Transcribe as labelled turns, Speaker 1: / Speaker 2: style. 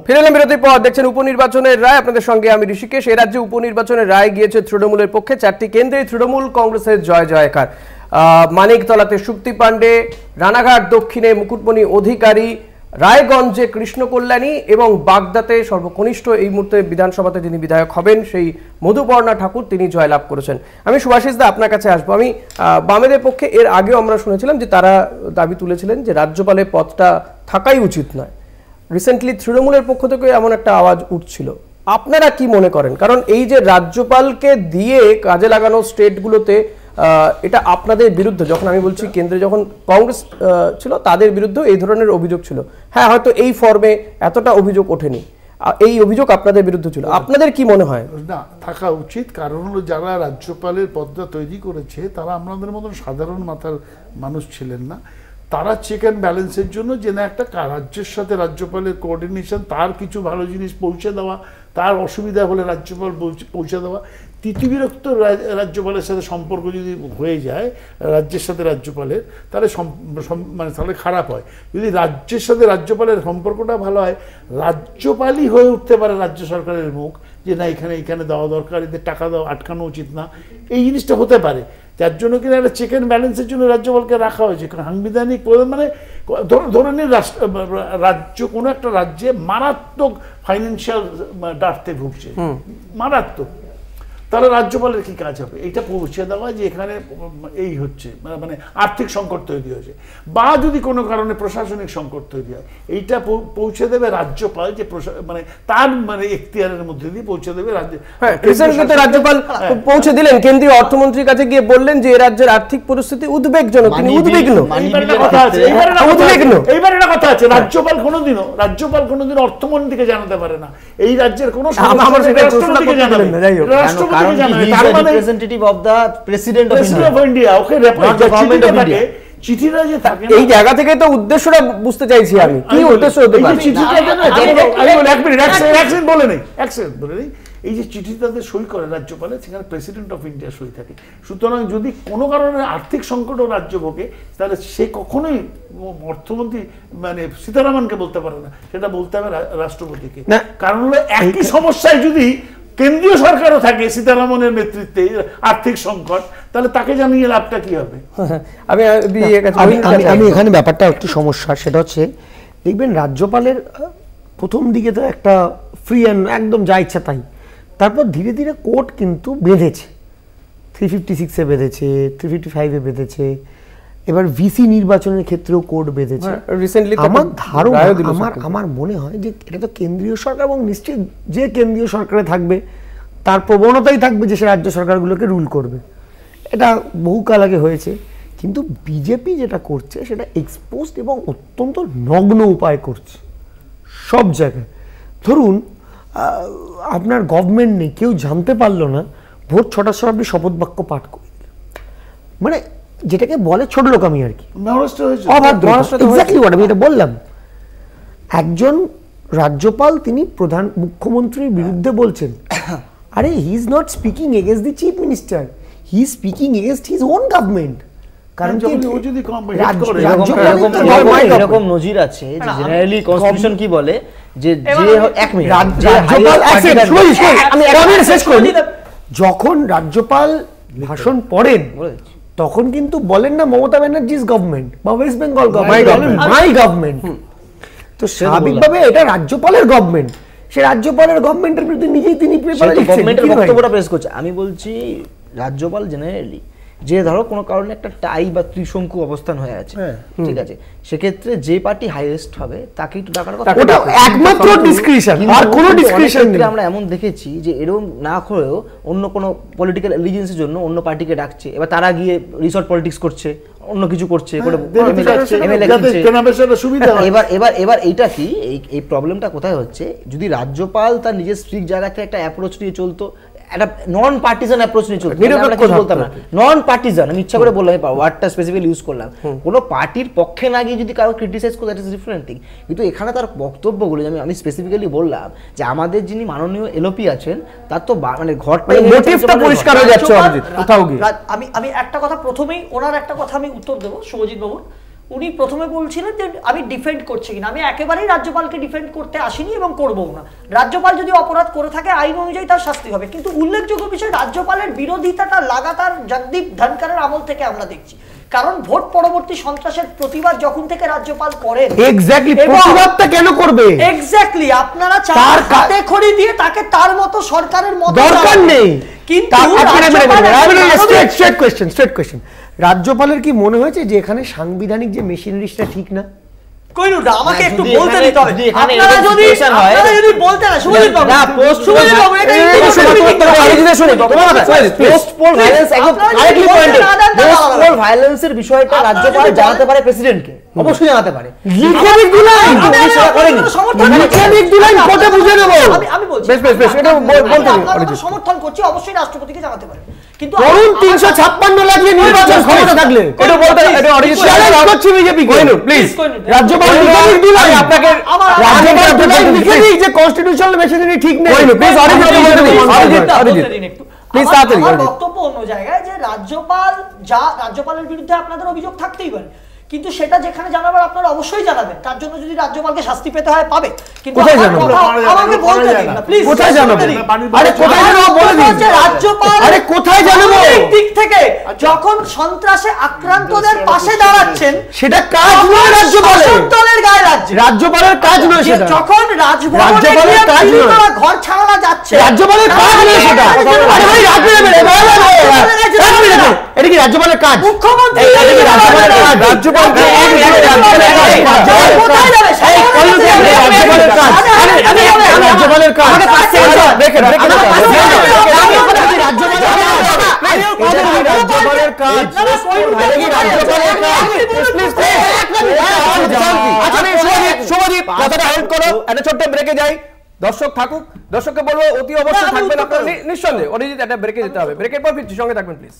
Speaker 1: ফিরে বিরতির পর দেখছেন উপনির্বাচনের রায়, আপনাদের সঙ্গে আমি ঋষিকেশ। এ রাজ্যে উপনির্বাচনের রায় গিয়েছে তৃণমূলের পক্ষে। 4টি কেন্দ্রে তৃণমূল কংগ্রেসের জয় জয়কার। মানিকতলাতে সুপ্তি পাণ্ডে, রানাঘাট দক্ষিণে মুকুটমণি অধিকারী, রায়গঞ্জে কৃষ্ণ কল্যাণী এবং বাগদাতে সর্বকনিষ্ঠ এই মুহূর্তে বিধানসভাতে যিনি বিধায়ক হবেন সেই মধুপর্ণা ঠাকুর, তিনি জয়লাভ করেছেন। আমি সুভাষিস দা আপনার কাছে আসবো। আমি বামেদের পক্ষে এর আগেও আমরা শুনেছিলাম যে তারা দাবি তুলেছিলেন যে রাজ্যপালের পদটা থাকাই উচিত নয়। রিসেন্টলি তৃণমূলের পক্ষ থেকে এমন একটা আওয়াজ উঠছিল, আপনারা কি মনে করেন? কারণ এই যে রাজ্যপালকে দিয়ে কাজে লাগানো স্টেটগুলোতে, এটা আপনাদের বিরুদ্ধে, যখন আমি বলছি কেন্দ্রে যখন কংগ্রেস ছিল তাদের বিরুদ্ধে এই ধরনের অভিযোগ ছিল। হ্যাঁ, হয়তো এই ফর্মে এতটা অভিযোগ ওঠেনি, এই অভিযোগ আপনাদের বিরুদ্ধে ছিল। আপনাদের কি মনে হয়?
Speaker 2: না, থাকা উচিত। কারণ হলো যারা রাজ্যপালের পদটা তৈরি করেছে তারা আমাদের মতন সাধারণ মাথার মানুষ ছিলেন না। তারা চেক অ্যান্ড ব্যালেন্সের জন্য যে না একটা রাজ্যের সাথে রাজ্যপালের কোঅর্ডিনেশন, তার কিছু ভালো জিনিস পৌঁছে দেওয়া, তার অসুবিধা হলে রাজ্যপাল পৌঁছে দেওয়া, তিতিবিরক্ত রাজ্যপালের সাথে সম্পর্ক যদি হয়ে যায় রাজ্যের সাথে রাজ্যপালের, তাহলে মানে তাহলে খারাপ হয়। যদি রাজ্যের সাথে রাজ্যপালের সম্পর্কটা ভালো হয়, রাজ্যপালই হয়ে উঠতে পারে রাজ্য সরকারের মুখ, যে না এখানে দেওয়া দরকার, এদের টাকা দেওয়া আটকানো উচিত না, এই জিনিসটা হতে পারে। যার জন্য কিনা একটা চেক অ্যান্ড ব্যালেন্সের জন্য রাজ্যপালকে রাখা হয়েছে। কারণ সাংবিধানিক মানে ধরে নিন রাজ্য কোনো একটা রাজ্যে মারাত্মক ফাইন্যান্সিয়াল ডার্থে ভুগছে, মারাত্মক, তাহলে রাজ্যপালের কি কাজ হবে? এইটা পৌঁছে দেওয়া যে এখানে এই হচ্ছে, মানে আর্থিক সংকট তৈরি হয়েছে, বা যদি কোনো কারণে প্রশাসনিক সংকট তৈরি হয়, এইটা পৌঁছে দেবে রাজ্যপাল, যে মানে তার মানে এখতিয়ারের মধ্যে দিয়ে পৌঁছে দেবে
Speaker 1: রাজ্যপাল পৌঁছে দিলেন। কেন্দ্রীয় অর্থমন্ত্রীর কাছে গিয়ে বললেন যে রাজ্যের আর্থিক পরিস্থিতি উদ্বেগজনক, তিনি উদ্বিগ্ন।
Speaker 2: এইবার একটা কথা আছে, রাজ্যপাল কোনোদিনও অর্থমন্ত্রীকে জানাতে পারে না এই রাজ্যের কোনো রাষ্ট্রপতিকে জানাবে,
Speaker 3: representative of the president of India.
Speaker 2: Okay representative থাকে। চিঠিটা যে থাকে
Speaker 1: এই জায়গা থেকে তো উদ্দেশ্যটা বুঝতে চাইছি আমি, কি উদ্দেশ্য হতে পারে
Speaker 2: এই যে চিঠিটাতে সই করে রাজ্যপালে, সেখানে প্রেসিডেন্ট অফ ইন্ডিয়া সই থাকে। সুতরাং যদি কোনো কারণে আর্থিক সংকটও রাজ্য ভোগে, তাহলে সে কখনোই অর্থমন্ত্রী মানে সীতারামনকে বলতে পারে না, সেটা বলতে হবে রাষ্ট্রপতিকে। কারণ হলো একই সমস্যায় যদি কেন্দ্রীয় সরকারও থাকে সীতারামনের নেতৃত্বে আর্থিক সংকট, তাহলে তাকে জানিয়ে লাভটা কি হবে?
Speaker 4: আমি এখানে ব্যাপারটা একটু সমস্যা, সেটা হচ্ছে দেখবেন রাজ্যপালের প্রথম দিকে তো একটা ফ্রি অ্যান্ড একদম যা ইচ্ছা তাই, তারপর ধীরে ধীরে কোর্ট কিন্তু বেঁধেছে, 356-এ বেঁধেছে, 355-এ বেঁধেছে, এবার ভিসি নির্বাচনের ক্ষেত্রেও কোর্ট বেঁধেছে। আমার ধারণা, আমার মনে হয় যে এটা তো কেন্দ্রীয় সরকার, এবং নিশ্চয়ই যে কেন্দ্রীয় সরকারে থাকবে তার প্রবণতাই থাকবে যে সে রাজ্য সরকারগুলোকে রুল করবে। এটা বহুকাল আগে হয়েছে, কিন্তু বিজেপি যেটা করছে সেটা এক্সপোজড এবং অত্যন্ত নগ্ন উপায় করছে সব জায়গায়। ধরুন আপনার গভর্নমেন্ট নেই, কেউ জানতে পারলো না, ভোর 6টার সময় আপনি শপথ বাক্য পাঠ করে দিলেন, মানে যেটাকে বলে ছোট লোকামি আর কি, আমি এটা বললাম। একজন রাজ্যপাল তিনি প্রধান মুখ্যমন্ত্রীর বিরুদ্ধে বলছেন, আরে he is not speaking against the chief minister, he is speaking against his own government. কারণ
Speaker 3: এরকম নজির আছে, জেনারেলি কনস্টিটিউশন কি বলে যে
Speaker 4: যখন রাজ্যপাল ভাষণ পড়েন তখন কিন্তু বলেন না মমতা ব্যানার্জি's গভর্নমেন্ট বা ওয়েস্ট বেঙ্গল গভর্নমেন্ট, মাই গভর্নমেন্ট। তো স্বাভাবিকভাবে এটা রাজ্যপালের গভর্নমেন্ট, সে রাজ্যপালের গভর্নমেন্টের বিরুদ্ধে নিজেই তিনি
Speaker 3: বক্তব্যটা পেশ করছে। আমি বলছি রাজ্যপাল জেনারেলি যে ধরো কোনো কারণে একটা টাই বা ত্রিশঙ্কু অবস্থান হয়ে আছে, ঠিক আছে, সেক্ষেত্রে যে পার্টি হাইয়েস্ট হবে তাকে একটু ডাকার কথা,
Speaker 4: ওটা একমাত্র ডিসক্রিপশন, আর কোনো ডিসক্রিপশন নেই।
Speaker 3: আমরা এমন দেখেছি যে এরকম না করেও অন্য কোনো পলিটিক্যাল এলিজেন্সের জন্য অন্য পার্টিকে ডাকছে, এবার তারা গিয়ে রিসর্ট পলিটিক্স করছে, অন্য কিছু করছে, এবার এইটা কি, এই প্রবলেমটা কোথায় হচ্ছে, যদি রাজ্যপাল তার নিজের স্ট্রিক্ট জায়গাতে একটা অ্যাপ্রোচ নিয়ে চলতো, একটা নন পার্টিজান অ্যাপ্রোচ নিয়ে চলতো, আমরা কিছু বলতাম না, নন পার্টিজান, আমি ইচ্ছা করে বললাম ওয়ার্ডটা স্পেসিফিক্যালি ইউজ করলাম, কোনো পার্টির পক্ষে না গিয়ে যদি কারো ক্রিটিসাইজ করে, দ্যাট ইজ ডিফারেন্ট থিং। কিন্তু এখানে তার বক্তব্যগুলো আমি স্পেসিফিক্যালি বললাম যে আমাদের যিনি মাননীয় এলওপি আছেন তার তো মানে ঘরটাই
Speaker 1: মোটিভটা পরিষ্কার হয়ে যাচ্ছে অরিজিৎ কোথাও গিয়ে।
Speaker 5: আমি একটা কথা প্রথমেই, ওনার একটা কথা আমি উত্তর দেবো শুভজিৎ বাবু। উনি প্রথমে বলছিলেন যে আমি ডিফেন্ড করছি কিনা, আমি একেবারেই রাজ্যপালকে ডিফেন্ড করতে আসিনি এবং করবও না। রাজ্যপাল যদি অপরাধ করে থাকে আইন অনুযায়ী তার শাস্তি হবে, কিন্তু উল্লেখযোগ্য বিষয় রাজ্যপালের বিরোধিতাটা লাগাতার জগদীপ ধনখড়ের আমল থেকে আমরা দেখছি। কারণ ভোট পরবর্তী সন্ত্রাসের প্রতিবাদ যখন থেকে রাজ্যপাল করেন,
Speaker 4: এক্স্যাক্টলি প্রতিবাদটা কেন করবে?
Speaker 5: এক্স্যাক্টলি আপনারা চার হাতে খড়ি দিয়ে তাকে তার মতো সরকারের মতো
Speaker 4: দরকার নেই।
Speaker 5: কিন্তু
Speaker 4: স্ট্রেট কোয়েশ্চেন, রাজ্যপালের কি মনে হয়েছে যে এখানে সাংবিধানিক যে মেশিনারিটা ঠিক না?
Speaker 5: আমাকে একটু বলতে দিতে হবে। আপনারা যদি বলতে না শুভজিৎ বাবু, শুভজিৎ বাবু এটা
Speaker 3: পোস্ট পোল ভায়োলেন্স একদম কারেক্টলি পয়েন্টে, পোস্ট পোল ভায়োলেন্সের বিষয়টা রাজ্যপাল জানাতে পারে প্রেসিডেন্টকে, অবশ্যই জানাতে পারে।
Speaker 4: লিখিত দিলেন কোর্টে বুঝে নেব।
Speaker 5: আমি বলছি
Speaker 1: বেশ এটা বলতে
Speaker 5: আপনারা সমর্থন করছি, অবশ্যই রাষ্ট্রপতিকে জানাতে পারে। কিন্তু
Speaker 4: ধরুন 356 লাগিয়ে নির্বাচন ক্ষমতা থাকলে
Speaker 1: এটা বলতে এটা অরিজিৎ
Speaker 4: চ্যালেঞ্জ করছি বিজেপি কে,
Speaker 1: প্লিজ
Speaker 4: রাজ্যপাল লিখিত দিলেন
Speaker 1: আপনাকে
Speaker 4: রাজ্যপাল লিখে দিই যে কনস্টিটিউশনাল মেশিনারি ঠিক নেই।
Speaker 1: প্লিজ অরিজিৎ প্লিজ তাড়াতাড়ি।
Speaker 5: আমার বক্তব্য অন্য জায়গায় যে রাজ্যপালের বিরুদ্ধে আপনাদের অভিযোগ থাকতেই পারে, কিন্তু সেটা যেখানে জানাবার আপনারা অবশ্যই জানাবেন। তার জন্য যদি রাজ্যপালকে শাস্তি পেতে হয় পাবে, কিন্তু আমাকে বলতে দিন না প্লিজ।
Speaker 4: কোথায় জানাবো? আরে কোথায় জানাবো বলে দিন।
Speaker 5: রাজ্যপাল
Speaker 4: আরে কোথায় জানাবো?
Speaker 5: দিক থেকে যখন সন্ত্রাসে আক্রান্তদের পাশে দাঁড়াচ্ছেন,
Speaker 4: সেটা কাজ নয় রাজ্যপালের,
Speaker 5: দলের গায়ে লাগছে।
Speaker 4: রাজ্যপালের কাজ নয় সেটা।
Speaker 5: যখন রাজভবনে ঘর ছাড়া যাচ্ছে,
Speaker 4: রাজ্যপালের কাজ নয় সেটা। আরে ভাই এটা কি রাজ্যপালের কাজ?
Speaker 5: মুখ্যমন্ত্রী
Speaker 4: রাজ্যপাল রাজ্যপালের কাজ
Speaker 1: শুভদীপ কথাটা হেল্প করো, একটা ছোট্ট ব্রেকে যাই। দর্শক থাকুক, দর্শককে বলবো অতি অবশ্যই থাকবেন আপনারা নিঃসন্দেহে। অরিজিৎ একটা ব্রেকে যেতে হবে, ব্রেকের পর ফিরছি, সঙ্গে থাকবেন প্লিজ।